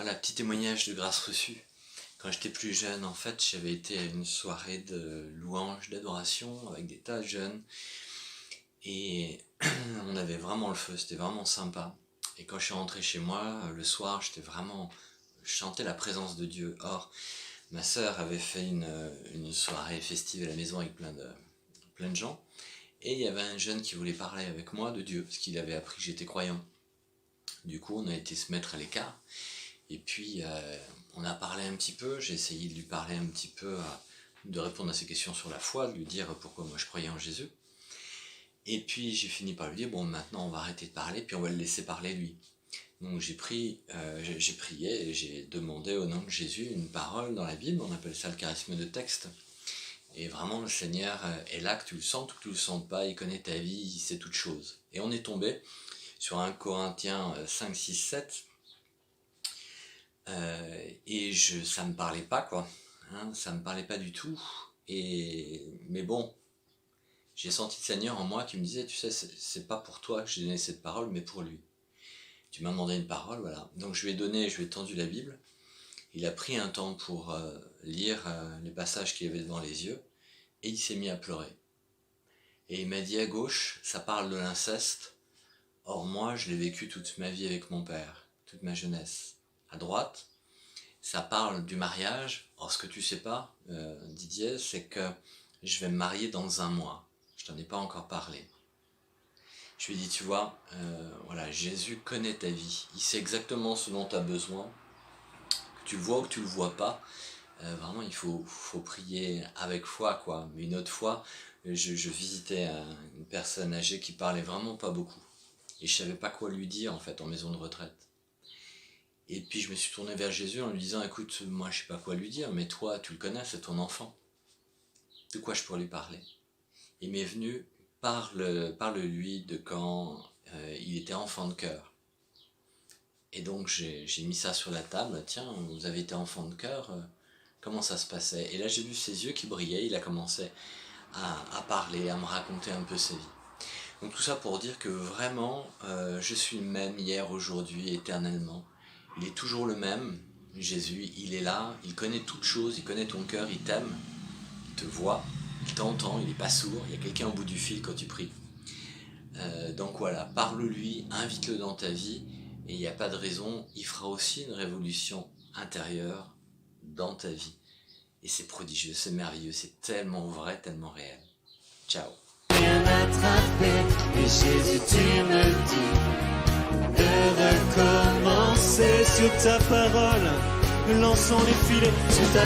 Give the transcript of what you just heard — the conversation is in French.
Voilà, petit témoignage de grâce reçue. Quand j'étais plus jeune, en fait, j'avais été à une soirée de louange, d'adoration, avec des tas de jeunes. Et on avait vraiment le feu, c'était vraiment sympa. Et quand je suis rentré chez moi, le soir, je chantais la présence de Dieu. Or, ma sœur avait fait une soirée festive à la maison avec plein de gens. Et il y avait un jeune qui voulait parler avec moi de Dieu, parce qu'il avait appris que j'étais croyant. Du coup, on a été se mettre à l'écart. Et puis, on a parlé un petit peu, j'ai essayé de lui parler un petit peu, de répondre à ses questions sur la foi, de lui dire pourquoi moi je croyais en Jésus. Et puis, j'ai fini par lui dire, bon, maintenant on va arrêter de parler, puis on va le laisser parler lui. Donc j'ai prié et j'ai demandé au nom de Jésus une parole dans la Bible, on appelle ça le charisme de texte. Et vraiment, le Seigneur est là, que tu le sens ou que tu le sens pas, il connaît ta vie, il sait toutes choses. Et on est tombé sur 1 Corinthiens 5, 6, 7, et ça me parlait pas, quoi. Hein, ça me parlait pas du tout. Mais bon, j'ai senti le Seigneur en moi qui me disait, tu sais, c'est pas pour toi que j'ai donné cette parole, mais pour lui. Tu m'as demandé une parole, voilà. Donc je lui ai tendu la Bible. Il a pris un temps pour lire les passages qu'il avait devant les yeux, et il s'est mis à pleurer. Et il m'a dit, à gauche, ça parle de l'inceste. Or moi, je l'ai vécu toute ma vie avec mon père, toute ma jeunesse. À droite, ça parle du mariage. Or ce que tu sais pas, Didier, c'est que je vais me marier dans 1 mois. Je t'en ai pas encore parlé. Je lui ai dit, tu vois, voilà, Jésus connaît ta vie. Il sait exactement ce dont tu as besoin. Que tu le vois ou que tu le vois pas. Vraiment, il faut prier avec foi, quoi. Mais une autre fois, je visitais une personne âgée qui parlait vraiment pas beaucoup. Et je savais pas quoi lui dire, en fait, en maison de retraite. Et puis je me suis tourné vers Jésus en lui disant, écoute, moi je sais pas quoi lui dire, mais toi, tu le connais, c'est ton enfant. De quoi je pourrais lui parler? Il m'est venu, parle-lui de quand il était enfant de cœur. Et donc j'ai mis ça sur la table, tiens, vous avez été enfant de cœur, comment ça se passait? Et là j'ai vu ses yeux qui brillaient, il a commencé à parler, à me raconter un peu sa vie. Donc tout ça pour dire que vraiment, je suis le même hier, aujourd'hui, éternellement. Il est toujours le même, Jésus, il est là, il connaît toutes choses, il connaît ton cœur, il t'aime, il te voit, il t'entend, il n'est pas sourd, il y a quelqu'un au bout du fil quand tu pries. Donc voilà, parle-lui, invite-le dans ta vie, et il n'y a pas de raison, il fera aussi une révolution intérieure dans ta vie. Et c'est prodigieux, c'est merveilleux, c'est tellement vrai, tellement réel. Ciao. Rien attrapé, et Jésus tu me dis de recommencer sur ta parole, lançons les filets sur ta